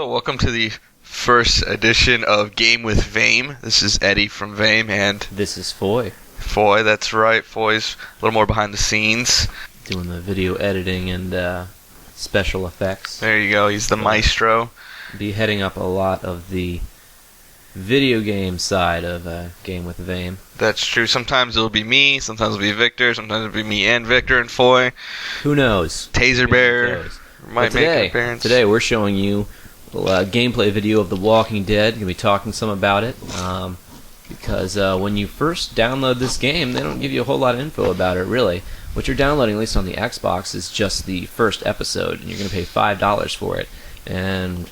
Hello, welcome to the first edition of Game with VAME. This is Eddie from VAME, and this is Foy. Foy, that's right. Foy's a little more behind the scenes. Doing the video editing and special effects. There you go, he's the maestro. Be heading up a lot of the video game side of Game with VAME. That's true. Sometimes it'll be me, sometimes it'll be Victor, sometimes it'll be me and Victor and Foy. Who knows? Taser Bear might make an appearance. Today we're showing you a little gameplay video of The Walking Dead. Going to be talking some about it. Because when you first download this game, they don't give you a whole lot of info about it, really. What you're downloading, at least on the Xbox, is just the first episode, and you're going to pay $5 for it. And,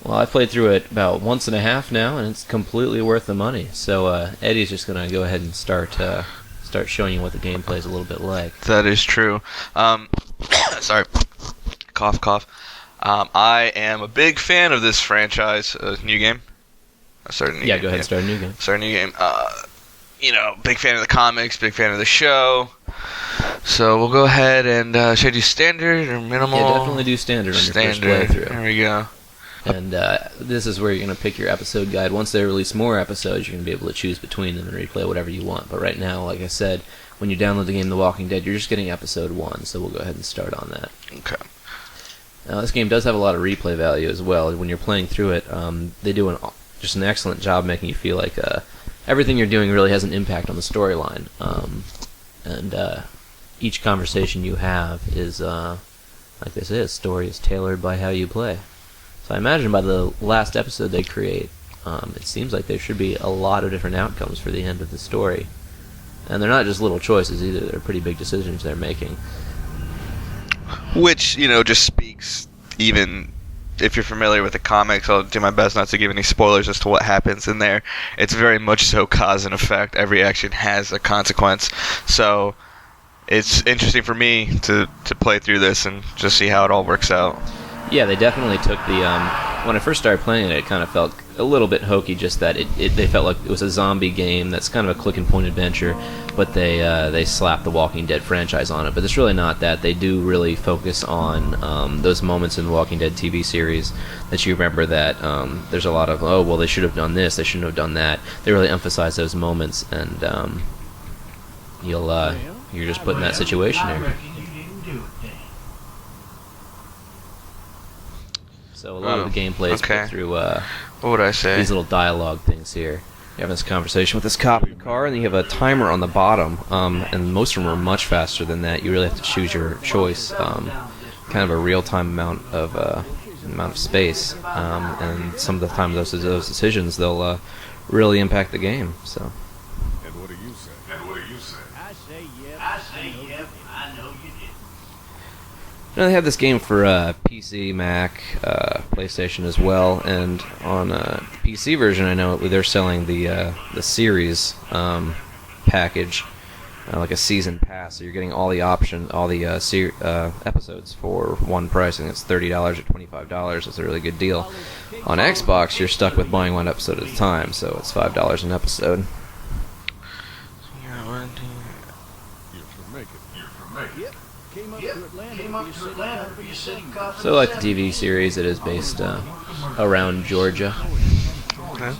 well, I've played through it about once and a half now, and it's completely worth the money. So Eddie's just going to go ahead and start showing you what the gameplay is a little bit like. That is true. Sorry. Cough, cough. I am a big fan of this franchise. New game? I started a new game. Go ahead and start a new game. Start a new game. Big fan of the comics, big fan of the show. So we'll go ahead and should I do standard or minimal? Yeah, definitely do standard on your first playthrough. There we go. And this is where you're going to pick your episode guide. Once they release more episodes, you're going to be able to choose between them and replay whatever you want. But right now, like I said, when you download the game The Walking Dead, you're just getting episode 1. So we'll go ahead and start on that. Okay. Now, this game does have a lot of replay value as well. When you're playing through it, they do just an excellent job making you feel like everything you're doing really has an impact on the storyline. And each conversation you have is, like they say, a story is tailored by how you play. So I imagine by the last episode they create, it seems like there should be a lot of different outcomes for the end of the story. And they're not just little choices either, they're pretty big decisions they're making. Which, just speaks, even if you're familiar with the comics, I'll do my best not to give any spoilers as to what happens in there. It's very much so cause and effect. Every action has a consequence. So it's interesting for me to play through this and just see how it all works out. Yeah, they definitely took the... when I first started playing it, it kind of felt a little bit hokey, just that they felt like it was a zombie game that's kind of a click-and-point adventure, but they slapped the Walking Dead franchise on it. But it's really not that. They do really focus on those moments in the Walking Dead TV series that you remember that there's a lot of, oh, well, they should have done this, they shouldn't have done that. They really emphasize those moments, and you're just put in that situation here. So a lot of the gameplay is put through what would I say? These little dialogue things here. You're having this conversation with this cop in the car, and then you have a timer on the bottom, and most of them are much faster than that. You really have to choose your choice, kind of a real-time amount of space, and some of the time those decisions, they'll really impact the game. So. And what do you say? I say yep. I know you did. They have this game for PC, Mac, PlayStation as well, and on the PC version, I know they're selling the series package, like a season pass. So you're getting all the episodes for one price. I think it's $30 or $25. It's a really good deal. On Xbox, you're stuck with buying one episode at a time, so it's $5 an episode. Came up to Atlanta for your city conference. So like the TV series, it is based around Georgia. Okay.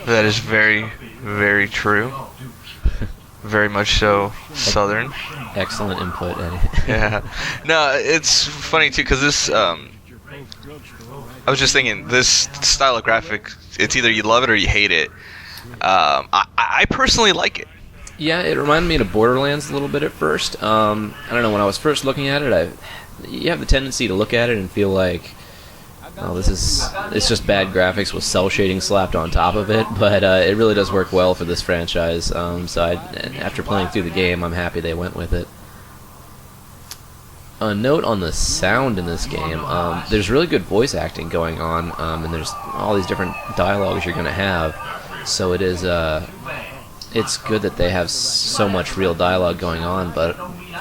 That is very, very true. Very much so southern. Excellent input, Eddie. Yeah. No, it's funny too, because this, I was just thinking, this style of graphic, it's either you love it or you hate it. I personally like it. Yeah, it reminded me of Borderlands a little bit at first. I don't know, when I was first looking at it, you have the tendency to look at it and feel like, oh, it's just bad graphics with cell shading slapped on top of it, but it really does work well for this franchise. After playing through the game, I'm happy they went with it. A note on the sound in this game, there's really good voice acting going on, and there's all these different dialogues you're going to have, so it is... It's good that they have so much real dialogue going on, but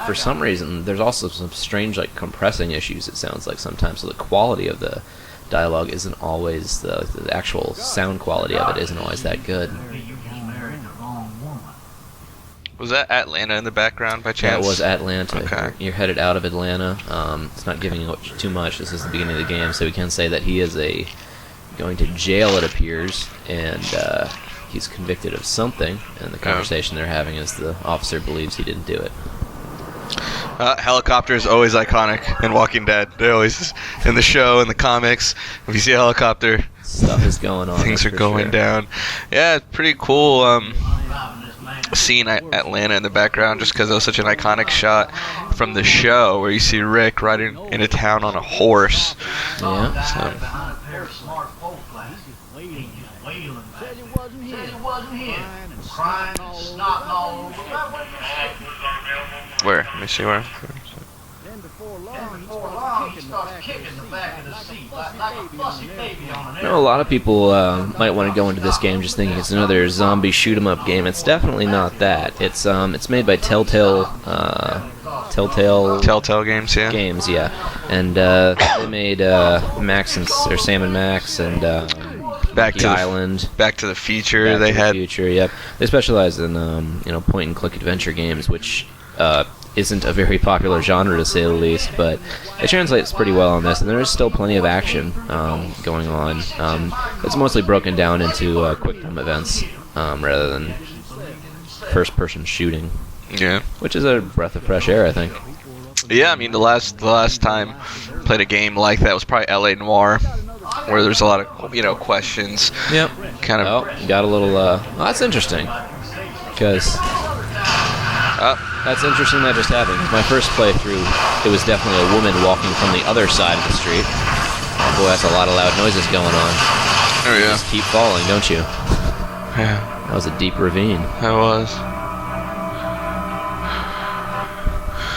for some reason, there's also some strange, compressing issues, it sounds like sometimes, so the quality of the dialogue isn't always, the actual sound quality of it isn't always that good. Was that Atlanta in the background by chance? That was Atlanta. Okay. You're headed out of Atlanta. It's not giving you too much. This is the beginning of the game, so we can say that he is going to jail, it appears, and he's convicted of something. And the conversation they're having is the officer believes he didn't do it. Helicopter is always iconic in Walking Dead. They always, in the show, in the comics, if you see a helicopter, stuff is going on. Things are going down. Yeah, it's pretty cool. Seeing Atlanta in the background, just because it was such an iconic shot from the show, where you see Rick riding into town on a horse. Yeah. So. Where? Let me see where. Then before long, he starts kicking the back of the seat like a fussy baby on an I know a lot of people might want to go into this game just thinking it's another zombie shoot-'em-up game. It's definitely not that. It's made by Telltale Games, yeah. Games, yeah. And they made Max or Sam and Max and Back to Island. Back to the Future. Back they to had. the Future, yep. They specialize in point-and-click adventure games, which isn't a very popular genre to say the least, but it translates pretty well on this, and there is still plenty of action going on. It's mostly broken down into quick-time events rather than first-person shooting. Yeah. Which is a breath of fresh air, I think. Yeah, I mean the last time I played a game like that was probably L.A. Noire, where there's a lot of questions. Yep. Kind of. Oh, you got a little. That's interesting, because that's interesting that just happened. My first playthrough, it was definitely a woman walking from the other side of the street. Oh boy, that's a lot of loud noises going on. Oh yeah. Just keep falling, don't you? Yeah. That was a deep ravine. That was.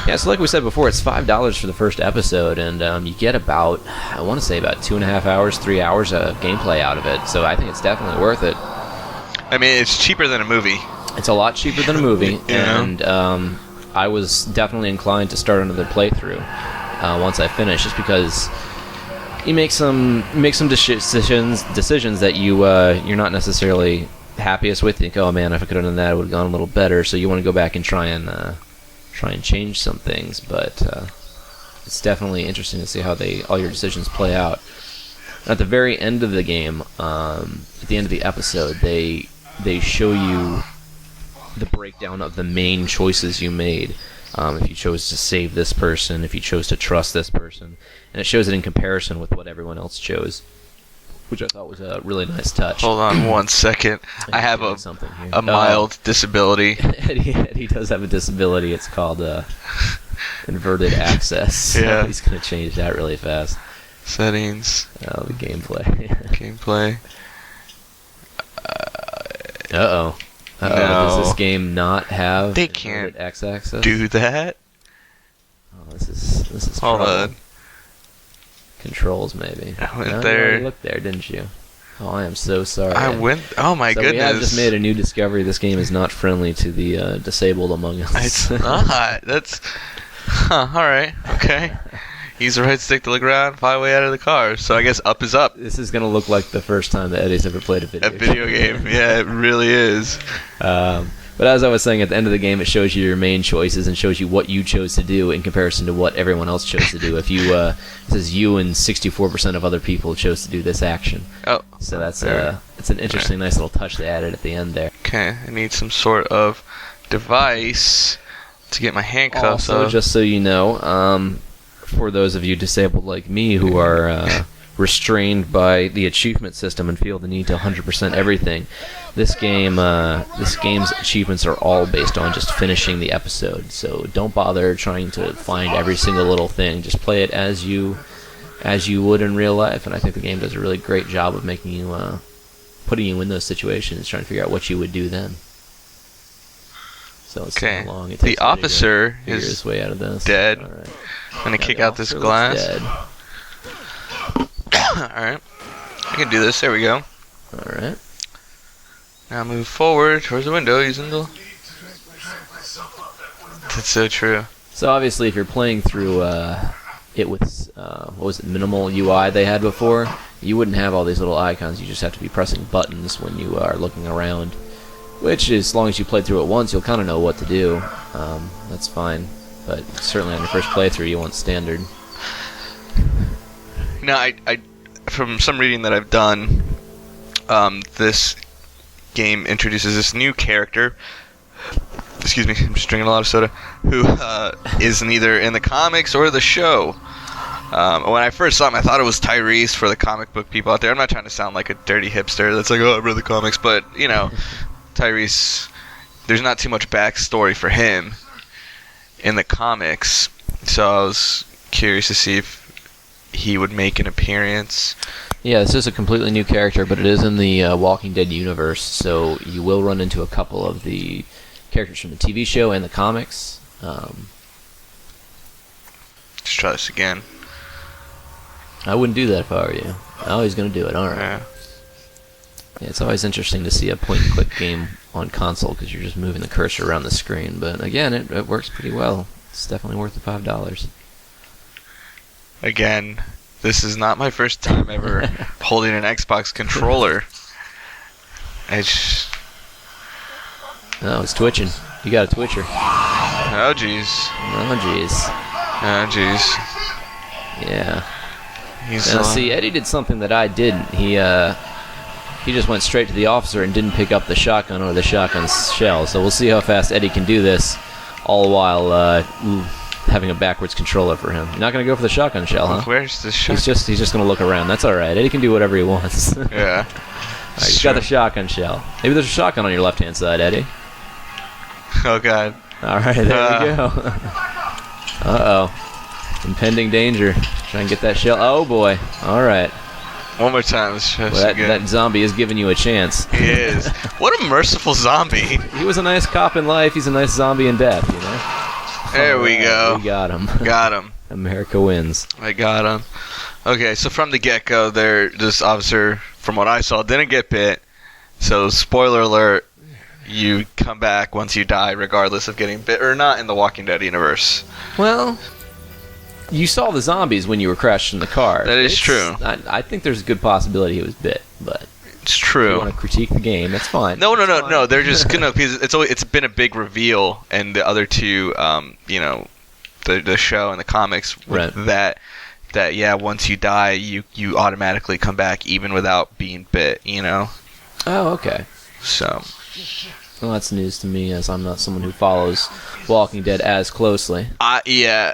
Yeah, so like we said before, it's $5 for the first episode, and you get about, I want to say about 2.5 hours, 3 hours of gameplay out of it. So I think it's definitely worth it. I mean, it's cheaper than a movie. It's a lot cheaper than a movie, Yeah. and I was definitely inclined to start another playthrough once I finish, just because you make some decisions that you're not necessarily happiest with. You think, oh man, if I could have done that, it would have gone a little better. So you want to go back and try and change some things, but it's definitely interesting to see how all your decisions play out. At the very end of the game, at the end of the episode, they show you the breakdown of the main choices you made. If you chose to save this person, if you chose to trust this person, and it shows it in comparison with what everyone else chose, which I thought was a really nice touch. Hold on 1 second. I have a mild disability. Eddie does have a disability. It's called inverted access. So Yeah. he's going to change that really fast. Settings. Oh, the gameplay. Gameplay. Uh-oh. No. Does this game not have They inverted can't x-axis? Do that. Oh, this is Hold trouble. on. Controls, maybe. I went No, there. You looked there, didn't you? Oh, I am so sorry. I went. Oh my so goodness. we have just made a new discovery. This game is not friendly to the disabled among us. It's not. That's. Huh. All right. Okay. Use the right stick to look around, find a way out of the car. So I guess up is up. This is going to look like the first time that Eddie's ever played a video game. A video game. Yeah, it really is. But as I was saying, at the end of the game, it shows you your main choices and shows you what you chose to do in comparison to what everyone else chose to do. If you, it says you and 64% of other people chose to do this action. Oh. So that's there. it's an interesting, nice little touch they added at the end there. Okay. I need some sort of device to get my handcuffs Also, off. just so you know, for those of you disabled like me who are restrained by the achievement system and feel the need to 100% everything, this game's achievements are all based on just finishing the episode. So don't bother trying to find every single little thing. Just play it as you would in real life, and I think the game does a really great job of making you putting you in those situations, trying to figure out what you would do then. So it's Okay. so long. It The takes Eddie to officer figure is his way out of this. dead. All right. I'm gonna Yeah, kick the out this officer glass. looks dead. Alright. I can do this. There we go. All right. Now move forward towards the window using the. That's so true. So obviously, if you're playing through it with what was it, minimal UI they had before, you wouldn't have all these little icons. You just have to be pressing buttons when you are looking around. Which, as long as you played through it once, you'll kind of know what to do. That's fine. But certainly on your first playthrough, you want standard. Now, I from some reading that I've done, this game introduces this new character. Excuse me, I'm just drinking a lot of soda. Who is neither in the comics or the show. When I first saw him, I thought it was Tyrese for the comic book people out there. I'm not trying to sound like a dirty hipster that's like, oh, I read the comics, but you know, Tyrese. There's not too much backstory for him in the comics, so I was curious to see if he would make an appearance. Yeah, this is a completely new character, but it is in the Walking Dead universe, so you will run into a couple of the characters from the TV show and the comics. Let's try this again. I wouldn't do that if I were you. Oh, he's going to do it. All right. Yeah. Yeah, it's always interesting to see a point-and-click game on console because you're just moving the cursor around the screen. But again, it works pretty well. It's definitely worth the $5. Again, this is not my first time ever holding an Xbox controller. Oh, it's twitching. You got a twitcher. Oh, jeez. Oh, jeez. Oh, jeez. Yeah. He's Now, see, Eddie did something that I didn't. He just went straight to the officer and didn't pick up the shotgun or the shotgun shell. So we'll see how fast Eddie can do this, all while having a backwards controller for him. You're not going to go for the shotgun shell, huh? Where's the shotgun? He's just going to look around. That's all right. Eddie can do whatever he wants. Yeah. Right, he's got the shotgun shell. Maybe there's a shotgun on your left-hand side, Eddie. Oh, God. All right, there we go. Uh-oh. Impending danger. Try and get that shell. Oh, boy. All right. One more time. Well, that zombie is giving you a chance. He is. What a merciful zombie. He was a nice cop in life. He's a nice zombie in death, you know? There we go. We got him. Got him. America wins. I got him. Okay, so from the get-go, this officer, from what I saw, didn't get bit. So, spoiler alert, you come back once you die, regardless of getting bit or not in the Walking Dead universe. Well, you saw the zombies when you were crashed in the car. That is true. I think there's a good possibility he was bit, but It's if true. you want to critique the game, that's fine. No. They're just gonna because it's been a big reveal, and the other two, the show and the comics, Right. that yeah, once you die, you automatically come back even without being bit. You know. Oh, okay. So. Well, that's news to me, as I'm not someone who follows Walking Dead as closely. Yeah.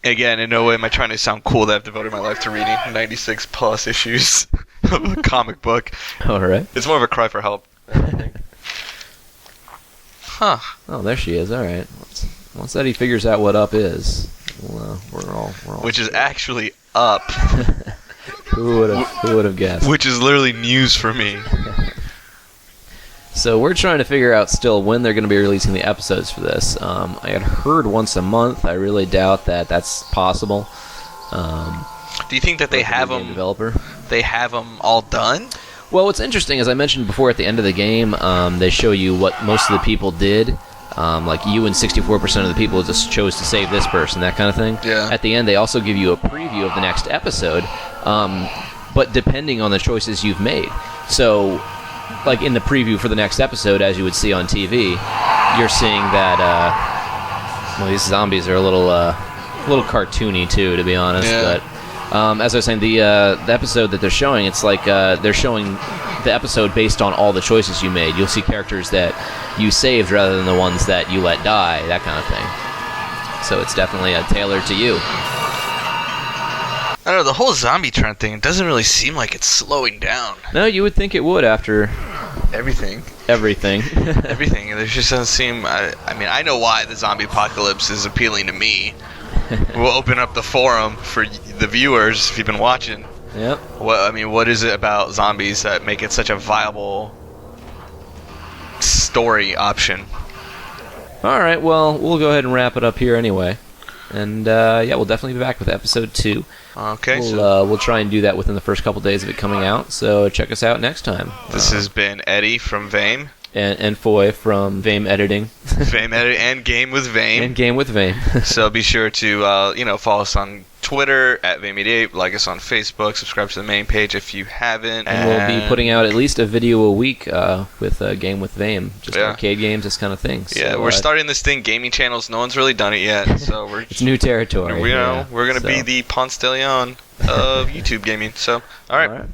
Again, in no way am I trying to sound cool that I've devoted my life to reading 96 plus issues of a comic book. All right. It's more of a cry for help. I think. Huh. Oh, there she is. All right. Once Eddie figures out what up is, we're all. Which is actually up. Who would have guessed? Which is literally news for me. So we're trying to figure out still when they're going to be releasing the episodes for this. I had heard once a month. I really doubt that that's possible. Do you think that they have them? Developer. They have them all done? Well, what's interesting, as I mentioned before, at the end of the game, they show you what most of the people did. Like you and 64% of the people just chose to save this person, that kind of thing. Yeah. At the end, they also give you a preview of the next episode, but depending on the choices you've made. So, like in the preview for the next episode, as you would see on TV, you're seeing that these zombies are a little cartoony too, to be honest. Yeah. But as I was saying, the episode that they're showing, it's like they're showing the episode based on all the choices you made. You'll see characters that you saved rather than the ones that you let die, that kind of thing. So it's definitely tailored to you. I don't know, the whole zombie trend thing, it doesn't really seem like it's slowing down. No, you would think it would after Everything. everything. Everything. There just doesn't seem... I mean, I know why the zombie apocalypse is appealing to me. We'll open up the forum for the viewers if you've been watching. Yep. What is it about zombies that make it such a viable story option? All right, well, we'll go ahead and wrap it up here anyway. And, we'll definitely be back with episode 2. Okay, We'll try and do that within the first couple days of it coming out, so check us out next time. This has been Eddie from VAME. And Foy from VAME Editing. VAME Editing and Game with VAME. And GamewithVAME. So be sure to follow us on Twitter. Twitter at VAME88. Like us on Facebook. Subscribe to the main page if you haven't. And we'll be putting out at least a video a week with Game with VAME, just arcade games, this kind of thing. Yeah, So, we're starting this thing, gaming channels. No one's really done it yet, so we're it's new territory. we're gonna be the Ponce de Leon of YouTube gaming. So, all right.